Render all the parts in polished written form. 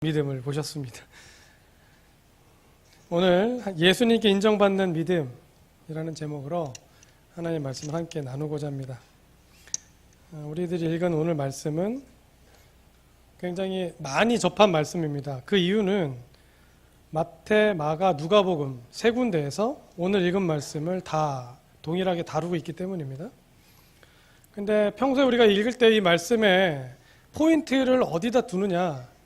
믿음을 보셨습니다. 오늘 예수님께 인정받는 믿음이라는 제목으로 하나님의 말씀을 함께 나누고자 합니다. 우리들이 읽은 오늘 말씀은 굉장히 많이 접한 말씀입니다. 그 이유는 마태, 마가, 누가복음 세 군데에서 오늘 읽은 말씀을 다 동일하게 다루고 있기 때문입니다. 근데 평소에 우리가 읽을 때 이 말씀에 포인트를 어디다 두느냐,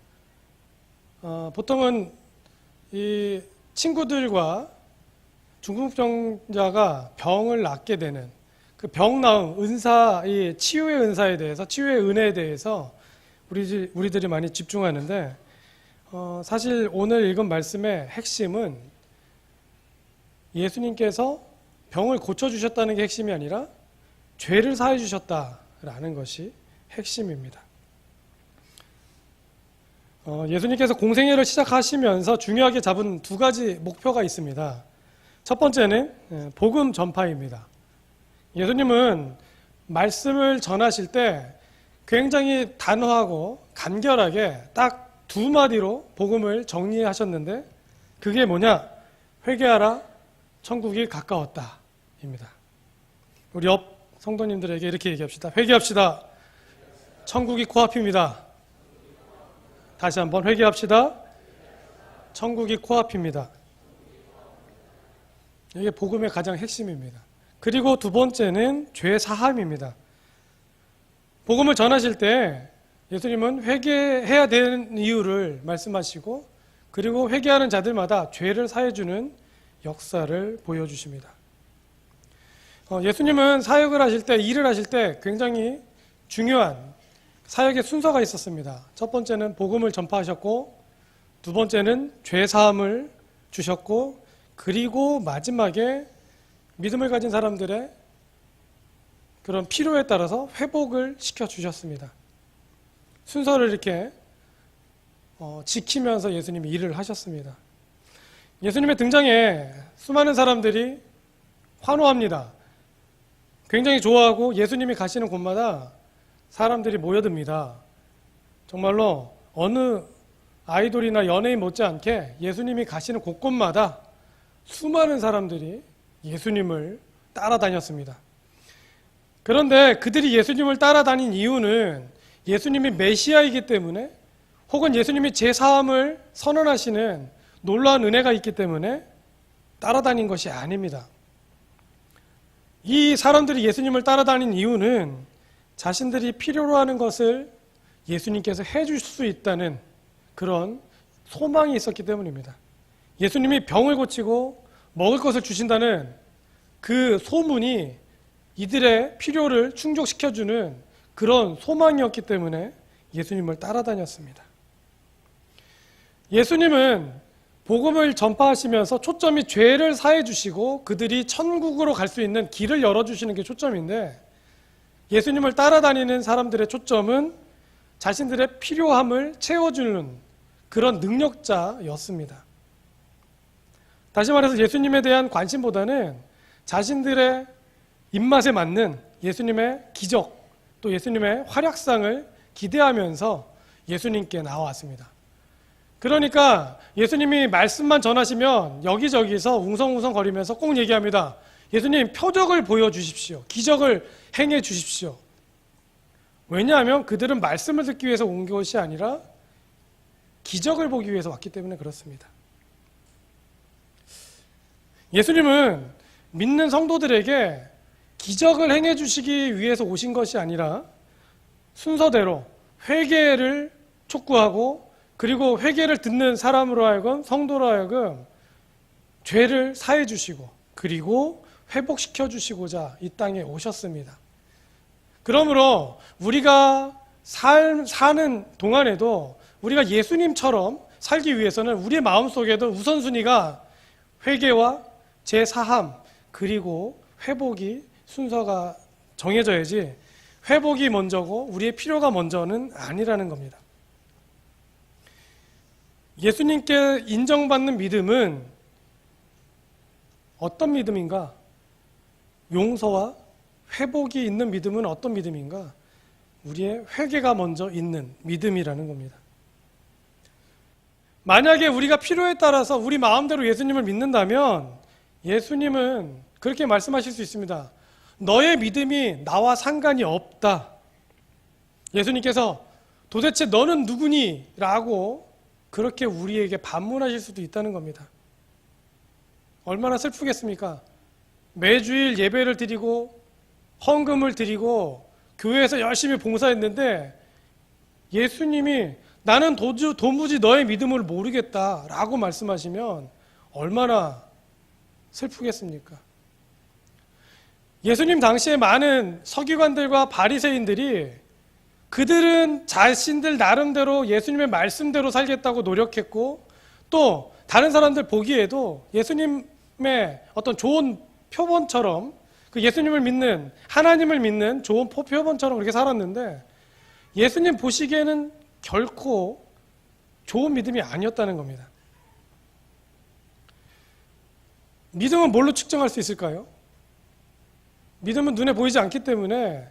보통은 이 친구들과 중풍병자가 병을 낫게 되는 그 병 나음, 은사, 이 치유의 은사에 대해서, 치유의 은혜에 대해서 우리들이 많이 집중하는데, 사실 오늘 읽은 말씀의 핵심은 예수님께서 병을 고쳐주셨다는 게 핵심이 아니라 죄를 사해 주셨다라는 것이 핵심입니다. 예수님께서 공생애를 시작하시면서 중요하게 잡은 두 가지 목표가 있습니다. 첫 번째는 복음 전파입니다. 예수님은 말씀을 전하실 때 굉장히 단호하고 간결하게 딱 두 마디로 복음을 정리하셨는데, 그게 뭐냐? 회개하라, 천국이 가까웠다 입니다. 우리 옆 성도님들에게 이렇게 얘기합시다. 회개합시다. 천국이 코앞입니다. 다시 한번 회개합시다. 천국이 코앞입니다. 이게 복음의 가장 핵심입니다. 그리고 두 번째는 죄 사함입니다. 복음을 전하실 때 예수님은 회개해야 되는 이유를 말씀하시고, 그리고 회개하는 자들마다 죄를 사해주는 역사를 보여주십니다. 예수님은 사역을 하실 때, 일을 하실 때 굉장히 중요한 사역의 순서가 있었습니다. 첫 번째는 복음을 전파하셨고, 두 번째는 죄 사함을 주셨고, 그리고 마지막에 믿음을 가진 사람들의 그런 필요에 따라서 회복을 시켜주셨습니다. 순서를 이렇게 지키면서 예수님이 일을 하셨습니다. 예수님의 등장에 수많은 사람들이 환호합니다. 굉장히 좋아하고 예수님이 가시는 곳마다 사람들이 모여듭니다. 정말로 어느 아이돌이나 연예인 못지않게 예수님이 가시는 곳곳마다 수많은 사람들이 예수님을 따라다녔습니다. 그런데 그들이 예수님을 따라다닌 이유는 예수님이 메시아이기 때문에, 혹은 예수님이 제사함을 선언하시는 놀라운 은혜가 있기 때문에 따라다닌 것이 아닙니다. 이 사람들이 예수님을 따라다닌 이유는 자신들이 필요로 하는 것을 예수님께서 해줄 수 있다는 그런 소망이 있었기 때문입니다. 예수님이 병을 고치고 먹을 것을 주신다는 그 소문이 이들의 필요를 충족시켜주는 그런 소망이었기 때문에 예수님을 따라다녔습니다. 예수님은 복음을 전파하시면서 초점이 죄를 사해 주시고 그들이 천국으로 갈 수 있는 길을 열어주시는 게 초점인데, 예수님을 따라다니는 사람들의 초점은 자신들의 필요함을 채워주는 그런 능력자였습니다. 다시 말해서 예수님에 대한 관심보다는 자신들의 입맛에 맞는 예수님의 기적, 또 예수님의 활약상을 기대하면서 예수님께 나와왔습니다. 그러니까 예수님이 말씀만 전하시면 여기저기서 웅성웅성 거리면서 꼭 얘기합니다. 예수님, 표적을 보여주십시오. 기적을 행해 주십시오. 왜냐하면 그들은 말씀을 듣기 위해서 온 것이 아니라 기적을 보기 위해서 왔기 때문에 그렇습니다. 예수님은 믿는 성도들에게 기적을 행해 주시기 위해서 오신 것이 아니라 순서대로 회개를 촉구하고, 그리고 회개를 듣는 사람으로 하여금, 성도로 하여금 죄를 사해 주시고, 그리고 회복시켜 주시고자 이 땅에 오셨습니다. 그러므로 우리가 사는 동안에도 우리가 예수님처럼 살기 위해서는 우리의 마음속에도 우선순위가 회개와 제사함, 그리고 회복이 순서가 정해져야지, 회복이 먼저고 우리의 필요가 먼저는 아니라는 겁니다. 예수님께 인정받는 믿음은 어떤 믿음인가? 용서와 회복이 있는 믿음은 어떤 믿음인가? 우리의 회개가 먼저 있는 믿음이라는 겁니다. 만약에 우리가 필요에 따라서 우리 마음대로 예수님을 믿는다면 예수님은 그렇게 말씀하실 수 있습니다. 너의 믿음이 나와 상관이 없다. 예수님께서 도대체 너는 누구니? 라고 그렇게 우리에게 반문하실 수도 있다는 겁니다. 얼마나 슬프겠습니까? 매주일 예배를 드리고 헌금을 드리고 교회에서 열심히 봉사했는데 예수님이 나는 도무지 너의 믿음을 모르겠다라고 말씀하시면 얼마나 슬프겠습니까? 예수님 당시에 많은 서기관들과 바리새인들이 그들은 자신들 나름대로 예수님의 말씀대로 살겠다고 노력했고 또 다른 사람들 보기에도 예수님의 어떤 좋은 표본처럼 그 예수님을 믿는 하나님을 믿는 좋은 표본처럼 그렇게 살았는데 예수님 보시기에는 결코 좋은 믿음이 아니었다는 겁니다. 믿음은 뭘로 측정할 수 있을까요? 믿음은 눈에 보이지 않기 때문에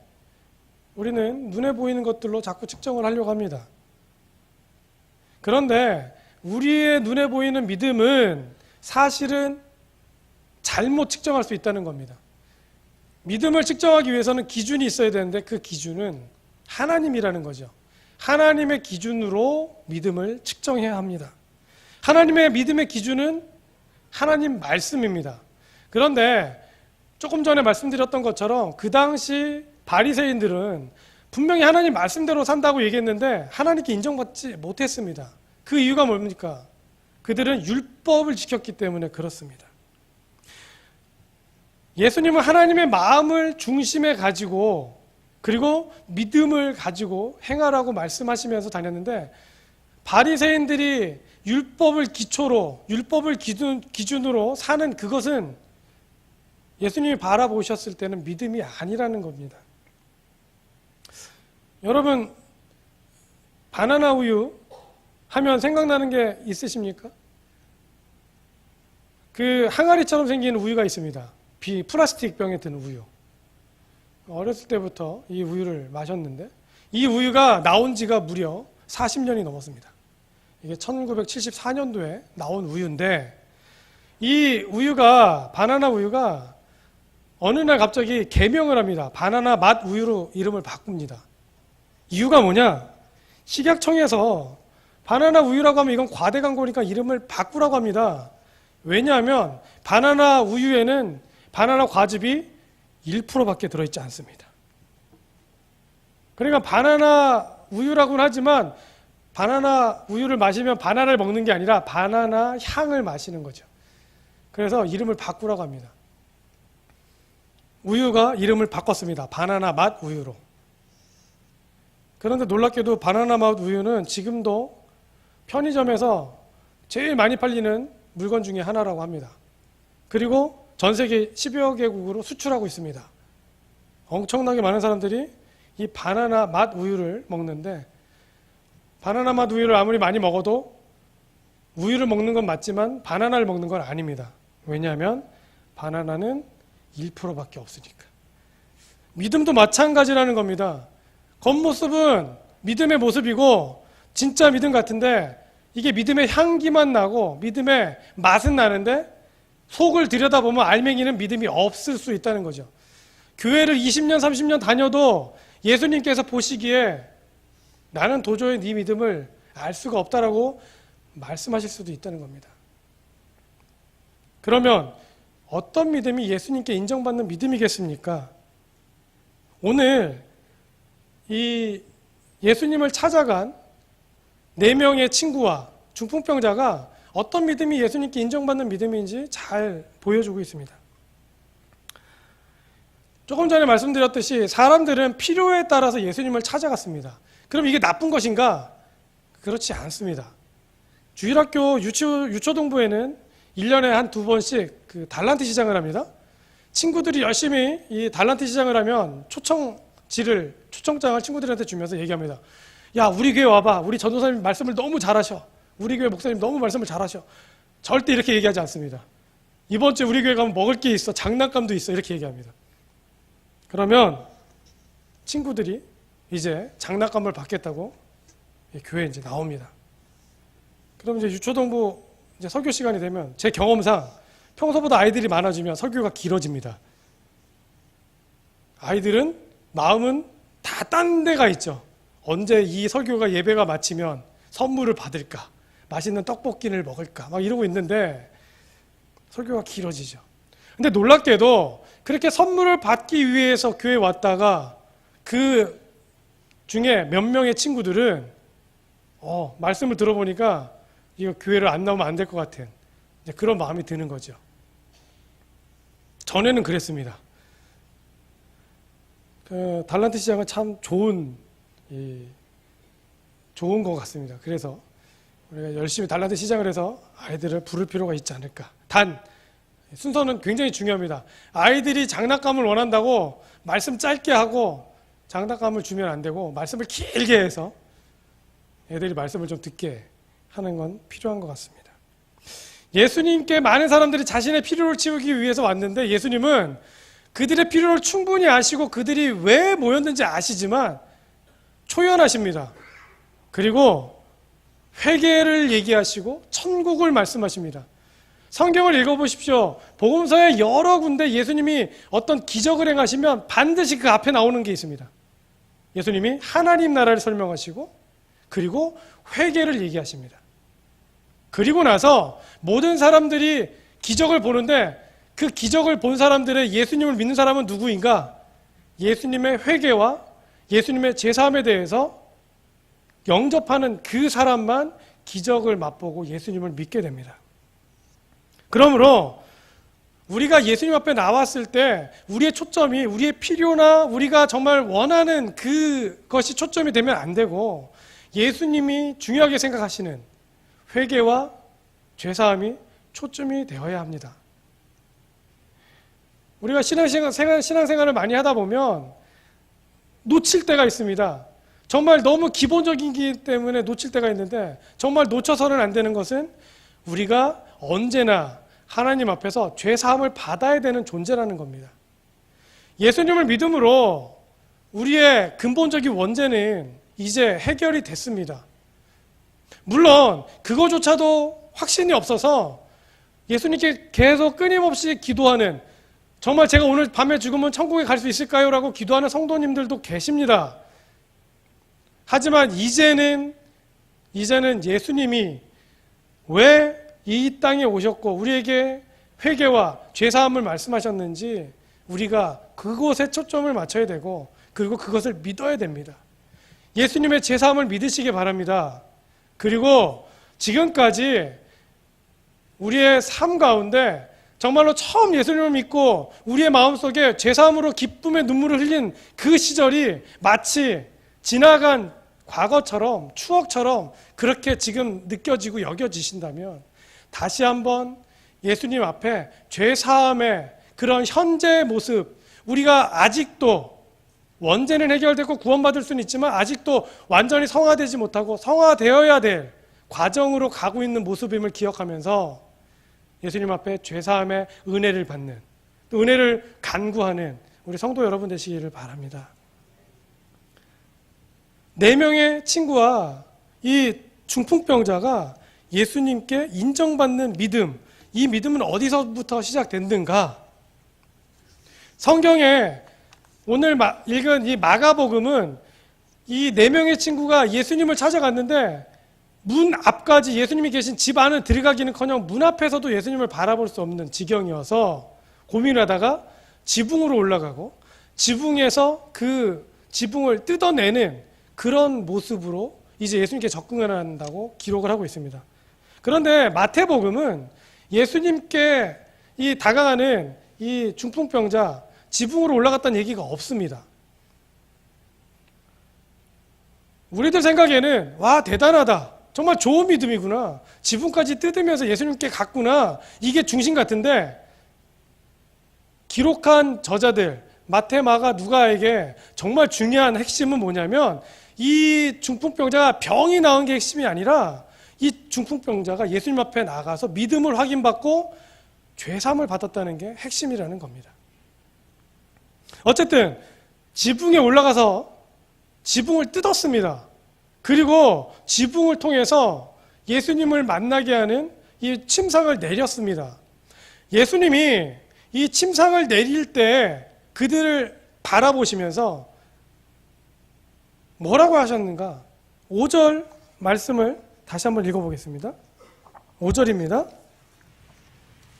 우리는 눈에 보이는 것들로 자꾸 측정을 하려고 합니다. 그런데 우리의 눈에 보이는 믿음은 사실은 잘못 측정할 수 있다는 겁니다. 믿음을 측정하기 위해서는 기준이 있어야 되는데 그 기준은 하나님이라는 거죠. 하나님의 기준으로 믿음을 측정해야 합니다. 하나님의 믿음의 기준은 하나님 말씀입니다. 그런데 조금 전에 말씀드렸던 것처럼 그 당시 바리새인들은 분명히 하나님 말씀대로 산다고 얘기했는데 하나님께 인정받지 못했습니다. 그 이유가 뭡니까? 그들은 율법을 지켰기 때문에 그렇습니다. 예수님은 하나님의 마음을 중심에 가지고 그리고 믿음을 가지고 행하라고 말씀하시면서 다녔는데 바리새인들이 율법을 기초로 율법을 기준으로 사는 그것은 예수님이 바라보셨을 때는 믿음이 아니라는 겁니다. 여러분 바나나 우유 하면 생각나는 게 있으십니까? 그 항아리처럼 생긴 우유가 있습니다. 플라스틱 병에 든 우유. 어렸을 때부터 이 우유를 마셨는데 이 우유가 나온 지가 무려 40년이 넘었습니다. 이게 1974년도에 나온 우유인데 이 우유가 바나나 우유가 어느 날 갑자기 개명을 합니다. 바나나 맛 우유로 이름을 바꿉니다. 이유가 뭐냐? 식약청에서 바나나 우유라고 하면 이건 과대 광고니까 이름을 바꾸라고 합니다. 왜냐하면 바나나 우유에는 바나나 과즙이 1%밖에 들어있지 않습니다. 그러니까 바나나 우유라고는 하지만 바나나 우유를 마시면 바나나를 먹는 게 아니라 바나나 향을 마시는 거죠. 그래서 이름을 바꾸라고 합니다. 우유가 이름을 바꿨습니다. 바나나 맛 우유로. 그런데 놀랍게도 바나나 맛 우유는 지금도 편의점에서 제일 많이 팔리는 물건 중에 하나라고 합니다. 그리고 전 세계 10여 개국으로 수출하고 있습니다. 엄청나게 많은 사람들이 이 바나나 맛 우유를 먹는데 바나나 맛 우유를 아무리 많이 먹어도 우유를 먹는 건 맞지만 바나나를 먹는 건 아닙니다. 왜냐하면 바나나는 1%밖에 없으니까. 믿음도 마찬가지라는 겁니다. 겉모습은 믿음의 모습이고 진짜 믿음 같은데 이게 믿음의 향기만 나고 믿음의 맛은 나는데 속을 들여다보면 알맹이는 믿음이 없을 수 있다는 거죠. 교회를 20년, 30년 다녀도 예수님께서 보시기에 나는 도저히 네 믿음을 알 수가 없다라고 말씀하실 수도 있다는 겁니다. 그러면 어떤 믿음이 예수님께 인정받는 믿음이겠습니까? 오늘 이 예수님을 찾아간 4명의 친구와 중풍병자가 어떤 믿음이 예수님께 인정받는 믿음인지 잘 보여주고 있습니다. 조금 전에 말씀드렸듯이 사람들은 필요에 따라서 예수님을 찾아갔습니다. 그럼 이게 나쁜 것인가? 그렇지 않습니다. 주일학교 유초동부에는 1년에 한 2번씩 그 달란트 시장을 합니다. 친구들이 열심히 이 달란트 시장을 하면 초청장을 친구들한테 주면서 얘기합니다. 야, 우리 교회 와봐. 우리 전도사님 말씀을 너무 잘하셔. 우리 교회 목사님 너무 말씀을 잘하셔. 절대 이렇게 얘기하지 않습니다. 이번 주에 우리 교회 가면 먹을 게 있어. 장난감도 있어. 이렇게 얘기합니다. 그러면 친구들이 이제 장난감을 받겠다고 교회에 이제 나옵니다. 그럼 이제 유초동부 이제 설교 시간이 되면 제 경험상 평소보다 아이들이 많아지면 설교가 길어집니다. 아이들은 마음은 다 딴 데가 있죠. 언제 이 설교가 예배가 마치면 선물을 받을까, 맛있는 떡볶이를 먹을까 막 이러고 있는데 설교가 길어지죠. 근데 놀랍게도 그렇게 선물을 받기 위해서 교회에 왔다가 그 중에 몇 명의 친구들은 말씀을 들어보니까 이거 교회를 안 나오면 안 될 것 같은 이제 그런 마음이 드는 거죠. 전에는 그랬습니다. 그 달란트 시장은 참 좋은 것 같습니다. 그래서 우리가 열심히 달란트 시장을 해서 아이들을 부를 필요가 있지 않을까. 단 순서는 굉장히 중요합니다. 아이들이 장난감을 원한다고 말씀 짧게 하고 장난감을 주면 안 되고 말씀을 길게 해서 애들이 말씀을 좀 듣게 하는 건 필요한 것 같습니다. 예수님께 많은 사람들이 자신의 필요를 채우기 위해서 왔는데 예수님은 그들의 필요를 충분히 아시고 그들이 왜 모였는지 아시지만 초연하십니다. 그리고 회개를 얘기하시고 천국을 말씀하십니다. 성경을 읽어보십시오. 복음서에 여러 군데 예수님이 어떤 기적을 행하시면 반드시 그 앞에 나오는 게 있습니다. 예수님이 하나님 나라를 설명하시고 그리고 회개를 얘기하십니다. 그리고 나서 모든 사람들이 기적을 보는데 그 기적을 본 사람들의 예수님을 믿는 사람은 누구인가? 예수님의 회개와 예수님의 제사함에 대해서 영접하는 그 사람만 기적을 맛보고 예수님을 믿게 됩니다. 그러므로 우리가 예수님 앞에 나왔을 때 우리의 초점이 우리의 필요나 우리가 정말 원하는 그것이 초점이 되면 안 되고 예수님이 중요하게 생각하시는 회개와 죄사함이 초점이 되어야 합니다. 우리가 신앙생활을 많이 하다 보면 놓칠 때가 있습니다. 정말 너무 기본적이기 때문에 놓칠 때가 있는데 정말 놓쳐서는 안 되는 것은 우리가 언제나 하나님 앞에서 죄사함을 받아야 되는 존재라는 겁니다. 예수님을 믿음으로 우리의 근본적인 원죄는 이제 해결이 됐습니다. 물론 그거조차도 확신이 없어서 예수님께 계속 끊임없이 기도하는 정말 제가 오늘 밤에 죽으면 천국에 갈 수 있을까요? 라고 기도하는 성도님들도 계십니다. 하지만 이제는 예수님이 왜 이 땅에 오셨고 우리에게 회개와 죄사함을 말씀하셨는지 우리가 그곳에 초점을 맞춰야 되고 그리고 그것을 믿어야 됩니다. 예수님의 죄사함을 믿으시기 바랍니다. 그리고 지금까지 우리의 삶 가운데 정말로 처음 예수님을 믿고 우리의 마음속에 죄사함으로 기쁨의 눈물을 흘린 그 시절이 마치 지나간 과거처럼 추억처럼 그렇게 지금 느껴지고 여겨지신다면 다시 한번 예수님 앞에 죄사함의 그런 현재의 모습, 우리가 아직도 원죄는 해결되고 구원받을 수는 있지만 아직도 완전히 성화되지 못하고 성화되어야 될 과정으로 가고 있는 모습임을 기억하면서 예수님 앞에 죄사함의 은혜를 받는, 또 은혜를 간구하는 우리 성도 여러분 되시기를 바랍니다. 4명의 친구와 이 중풍병자가 예수님께 인정받는 믿음, 이 믿음은 어디서부터 시작됐는가? 성경에 오늘 읽은 이 마가복음은 이 4명의 친구가 예수님을 찾아갔는데 문 앞까지 예수님이 계신 집 안을 들어가기는커녕 문 앞에서도 예수님을 바라볼 수 없는 지경이어서 고민을 하다가 지붕으로 올라가고 지붕에서 그 지붕을 뜯어내는 그런 모습으로 이제 예수님께 접근한다고 기록을 하고 있습니다. 그런데 마태복음은 예수님께 이 다가가는 이 중풍병자 지붕으로 올라갔다는 얘기가 없습니다. 우리들 생각에는 와 대단하다, 정말 좋은 믿음이구나, 지붕까지 뜯으면서 예수님께 갔구나, 이게 중심 같은데 기록한 저자들 마태, 마가, 누가에게 정말 중요한 핵심은 뭐냐면 이 중풍병자가 병이 나은 게 핵심이 아니라 이 중풍병자가 예수님 앞에 나가서 믿음을 확인받고 죄사함을 받았다는 게 핵심이라는 겁니다. 어쨌든 지붕에 올라가서 지붕을 뜯었습니다. 그리고 지붕을 통해서 예수님을 만나게 하는 이 침상을 내렸습니다. 예수님이 이 침상을 내릴 때 그들을 바라보시면서 뭐라고 하셨는가? 5절 말씀을 다시 한번 읽어보겠습니다. 5절입니다.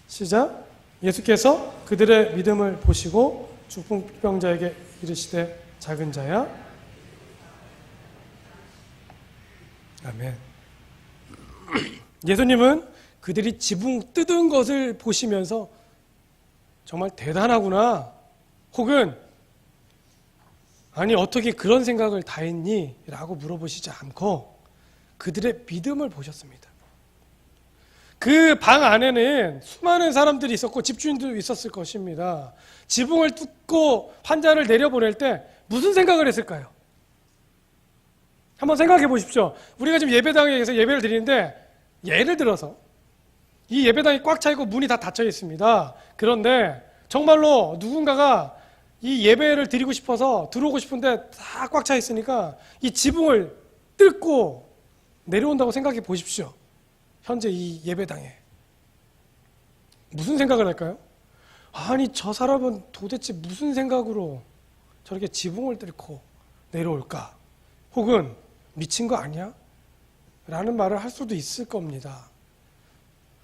시작. 예수께서 그들의 믿음을 보시고 중풍병자에게 이르시되 작은 자야. 아멘. 예수님은 그들이 지붕 뜯은 것을 보시면서 정말 대단하구나, 혹은 아니 어떻게 그런 생각을 다 했니? 라고 물어보시지 않고 그들의 믿음을 보셨습니다. 그 방 안에는 수많은 사람들이 있었고 집주인도 있었을 것입니다. 지붕을 뚫고 환자를 내려보낼 때 무슨 생각을 했을까요? 한번 생각해 보십시오. 우리가 지금 예배당에서 예배를 드리는데 예를 들어서 이 예배당이 꽉 차 있고 문이 다 닫혀 있습니다. 그런데 정말로 누군가가 이 예배를 드리고 싶어서 들어오고 싶은데 다 꽉 차 있으니까 이 지붕을 뚫고 내려온다고 생각해 보십시오. 현재 이 예배당에 무슨 생각을 할까요? 아니 저 사람은 도대체 무슨 생각으로 저렇게 지붕을 뚫고 내려올까? 혹은 미친 거 아니야? 라는 말을 할 수도 있을 겁니다.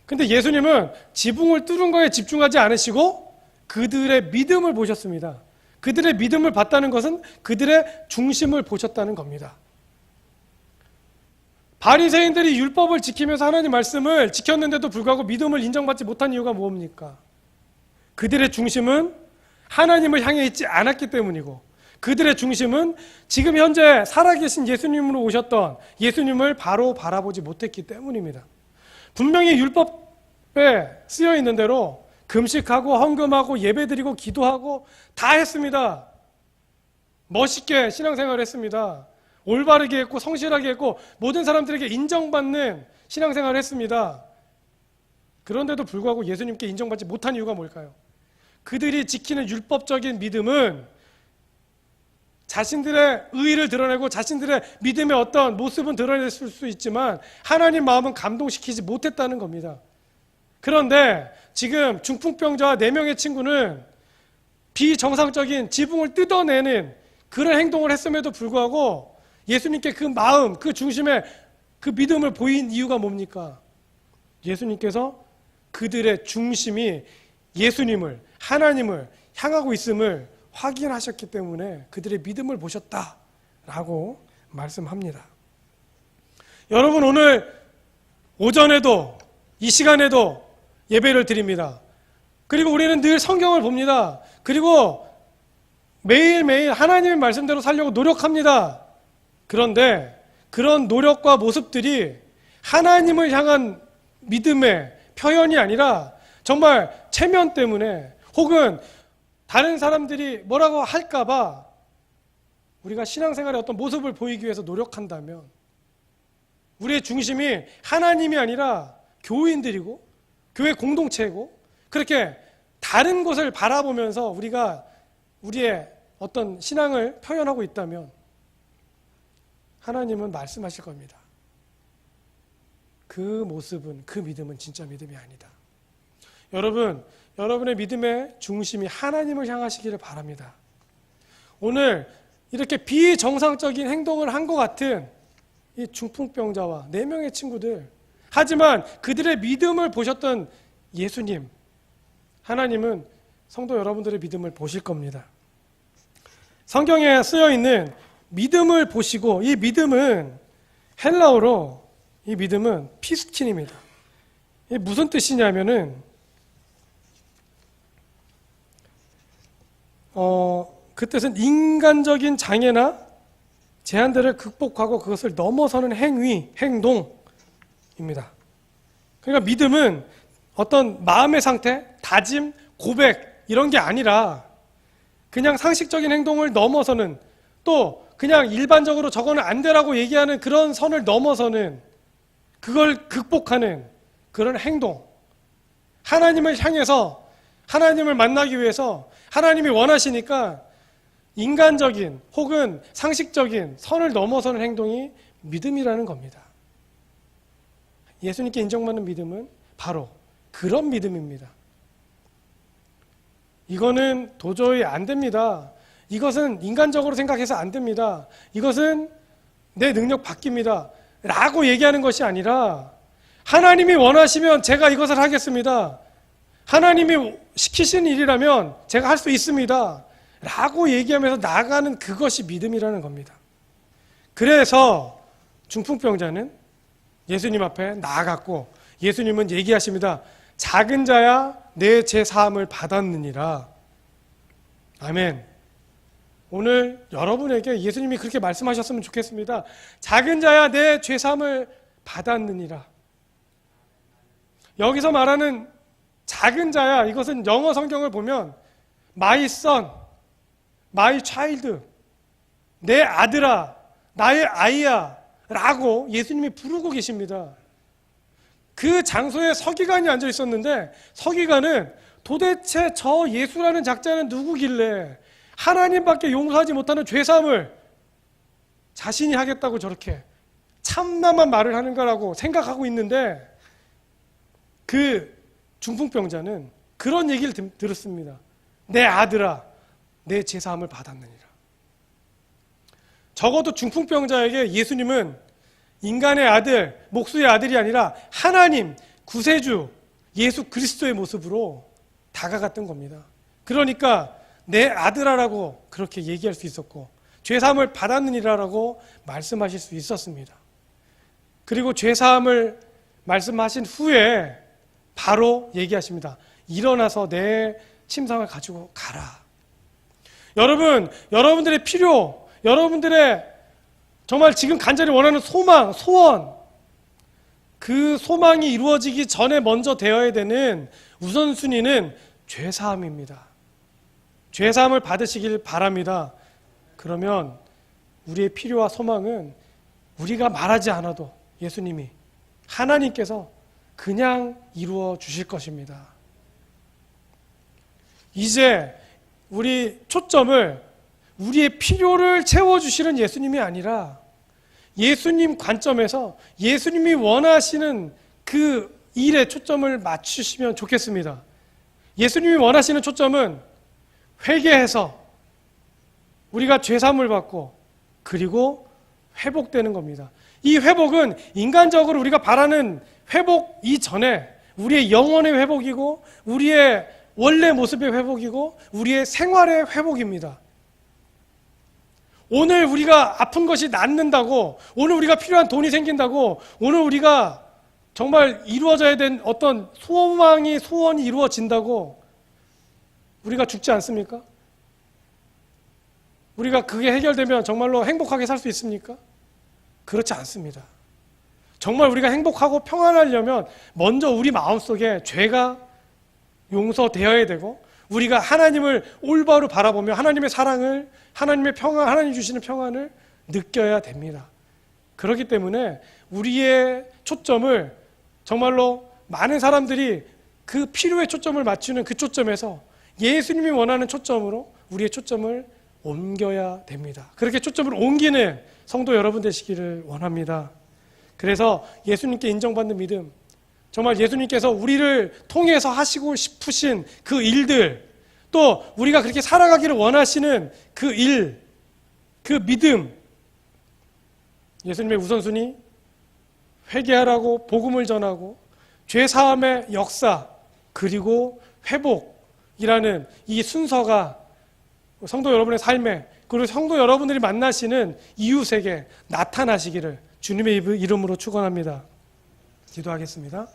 근데 예수님은 지붕을 뚫은 거에 집중하지 않으시고 그들의 믿음을 보셨습니다. 그들의 믿음을 봤다는 것은 그들의 중심을 보셨다는 겁니다. 바리새인들이 율법을 지키면서 하나님 말씀을 지켰는데도 불구하고 믿음을 인정받지 못한 이유가 뭡니까? 그들의 중심은 하나님을 향해 있지 않았기 때문이고, 그들의 중심은 지금 현재 살아계신 예수님으로 오셨던 예수님을 바로 바라보지 못했기 때문입니다. 분명히 율법에 쓰여 있는 대로 금식하고 헌금하고 예배드리고 기도하고 다 했습니다. 멋있게 신앙생활을 했습니다. 올바르게 했고 성실하게 했고 모든 사람들에게 인정받는 신앙생활을 했습니다. 그런데도 불구하고 예수님께 인정받지 못한 이유가 뭘까요? 그들이 지키는 율법적인 믿음은 자신들의 의의를 드러내고 자신들의 믿음의 어떤 모습은 드러냈을 수 있지만 하나님 마음은 감동시키지 못했다는 겁니다. 그런데 지금 중풍병자와 4명의 친구는 비정상적인 지붕을 뜯어내는 그런 행동을 했음에도 불구하고 예수님께 그 마음, 그 중심에 그 믿음을 보인 이유가 뭡니까? 예수님께서 그들의 중심이 예수님을, 하나님을 향하고 있음을 확인하셨기 때문에 그들의 믿음을 보셨다라고 말씀합니다. 여러분, 오늘 오전에도 이 시간에도 예배를 드립니다. 그리고 우리는 늘 성경을 봅니다. 그리고 매일매일 하나님의 말씀대로 살려고 노력합니다. 그런데 그런 노력과 모습들이 하나님을 향한 믿음의 표현이 아니라 정말 체면 때문에 혹은 다른 사람들이 뭐라고 할까봐 우리가 신앙생활의 어떤 모습을 보이기 위해서 노력한다면 우리의 중심이 하나님이 아니라 교인들이고 교회 공동체고 그렇게 다른 곳을 바라보면서 우리가 우리의 어떤 신앙을 표현하고 있다면 하나님은 말씀하실 겁니다. 그 모습은, 그 믿음은 진짜 믿음이 아니다. 여러분, 여러분의 믿음의 중심이 하나님을 향하시기를 바랍니다. 오늘 이렇게 비정상적인 행동을 한 것 같은 이 중풍병자와 4명의 친구들, 하지만 그들의 믿음을 보셨던 예수님, 하나님은 성도 여러분들의 믿음을 보실 겁니다. 성경에 쓰여 있는 믿음을 보시고, 이 믿음은 헬라어로 이 믿음은 피스킨입니다. 이게 무슨 뜻이냐면은 그 뜻은 인간적인 장애나 제한들을 극복하고 그것을 넘어서는 행위, 행동입니다. 그러니까 믿음은 어떤 마음의 상태, 다짐, 고백 이런 게 아니라 그냥 상식적인 행동을 넘어서는, 또 그냥 일반적으로 저거는 안 되라고 얘기하는 그런 선을 넘어서는, 그걸 극복하는 그런 행동, 하나님을 향해서 하나님을 만나기 위해서 하나님이 원하시니까 인간적인 혹은 상식적인 선을 넘어서는 행동이 믿음이라는 겁니다. 예수님께 인정받는 믿음은 바로 그런 믿음입니다. 이거는 도저히 안 됩니다. 이것은 인간적으로 생각해서 안 됩니다. 이것은 내 능력 바뀝니다. 라고 얘기하는 것이 아니라 하나님이 원하시면 제가 이것을 하겠습니다. 하나님이 시키신 일이라면 제가 할 수 있습니다. 라고 얘기하면서 나아가는 그것이 믿음이라는 겁니다. 그래서 중풍병자는 예수님 앞에 나아갔고 예수님은 얘기하십니다. 작은 자야 내 죄사함을 받았느니라. 아멘. 오늘 여러분에게 예수님이 그렇게 말씀하셨으면 좋겠습니다. 작은 자야 내 죄사함을 받았느니라. 여기서 말하는 작은 자야, 이것은 영어 성경을 보면 my son, my child, 내 아들아, 나의 아이야 라고 예수님이 부르고 계십니다. 그 장소에 서기관이 앉아 있었는데 서기관은 도대체 저 예수라는 작자는 누구길래 하나님밖에 용서하지 못하는 죄사함을 자신이 하겠다고 저렇게 참남한 말을 하는 거라고 생각하고 있는데 그 중풍병자는 그런 얘기를 들었습니다. 내 아들아, 내 죄사함을 받았느니라. 적어도 중풍병자에게 예수님은 인간의 아들, 목수의 아들이 아니라 하나님, 구세주, 예수 그리스도의 모습으로 다가갔던 겁니다. 그러니까 내 아들아라고 그렇게 얘기할 수 있었고 죄사함을 받았느니라라고 말씀하실 수 있었습니다. 그리고 죄사함을 말씀하신 후에 바로 얘기하십니다. 일어나서 내 침상을 가지고 가라. 여러분, 여러분들의 필요, 여러분들의 정말 지금 간절히 원하는 소망, 소원, 그 소망이 이루어지기 전에 먼저 되어야 되는 우선순위는 죄사함입니다. 죄사함을 받으시길 바랍니다. 그러면 우리의 필요와 소망은 우리가 말하지 않아도 예수님이, 하나님께서 그냥 이루어 주실 것입니다. 이제 우리 초점을 우리의 필요를 채워주시는 예수님이 아니라 예수님 관점에서 예수님이 원하시는 그 일에 초점을 맞추시면 좋겠습니다. 예수님이 원하시는 초점은 회개해서 우리가 죄사함을 받고 그리고 회복되는 겁니다. 이 회복은 인간적으로 우리가 바라는 회복 이전에 우리의 영혼의 회복이고 우리의 원래 모습의 회복이고 우리의 생활의 회복입니다. 오늘 우리가 아픈 것이 낫는다고, 오늘 우리가 필요한 돈이 생긴다고, 오늘 우리가 정말 이루어져야 된 어떤 소원이 이루어진다고 우리가 죽지 않습니까? 우리가 그게 해결되면 정말로 행복하게 살 수 있습니까? 그렇지 않습니다. 정말 우리가 행복하고 평안하려면 먼저 우리 마음속에 죄가 용서되어야 되고 우리가 하나님을 올바로 바라보며 하나님의 사랑을, 하나님의 평안, 하나님 주시는 평안을 느껴야 됩니다. 그렇기 때문에 우리의 초점을 정말로 많은 사람들이 그 필요의 초점을 맞추는 그 초점에서 예수님이 원하는 초점으로 우리의 초점을 옮겨야 됩니다. 그렇게 초점을 옮기는 성도 여러분 되시기를 원합니다. 그래서 예수님께 인정받는 믿음, 정말 예수님께서 우리를 통해서 하시고 싶으신 그 일들, 또 우리가 그렇게 살아가기를 원하시는 그 일, 그 믿음, 예수님의 우선순위, 회개하라고 복음을 전하고 죄사함의 역사, 그리고 회복이라는 이 순서가 성도 여러분의 삶에, 그리고 성도 여러분들이 만나시는 이웃에게 나타나시기를 주님의 이름으로 축원합니다. 기도하겠습니다.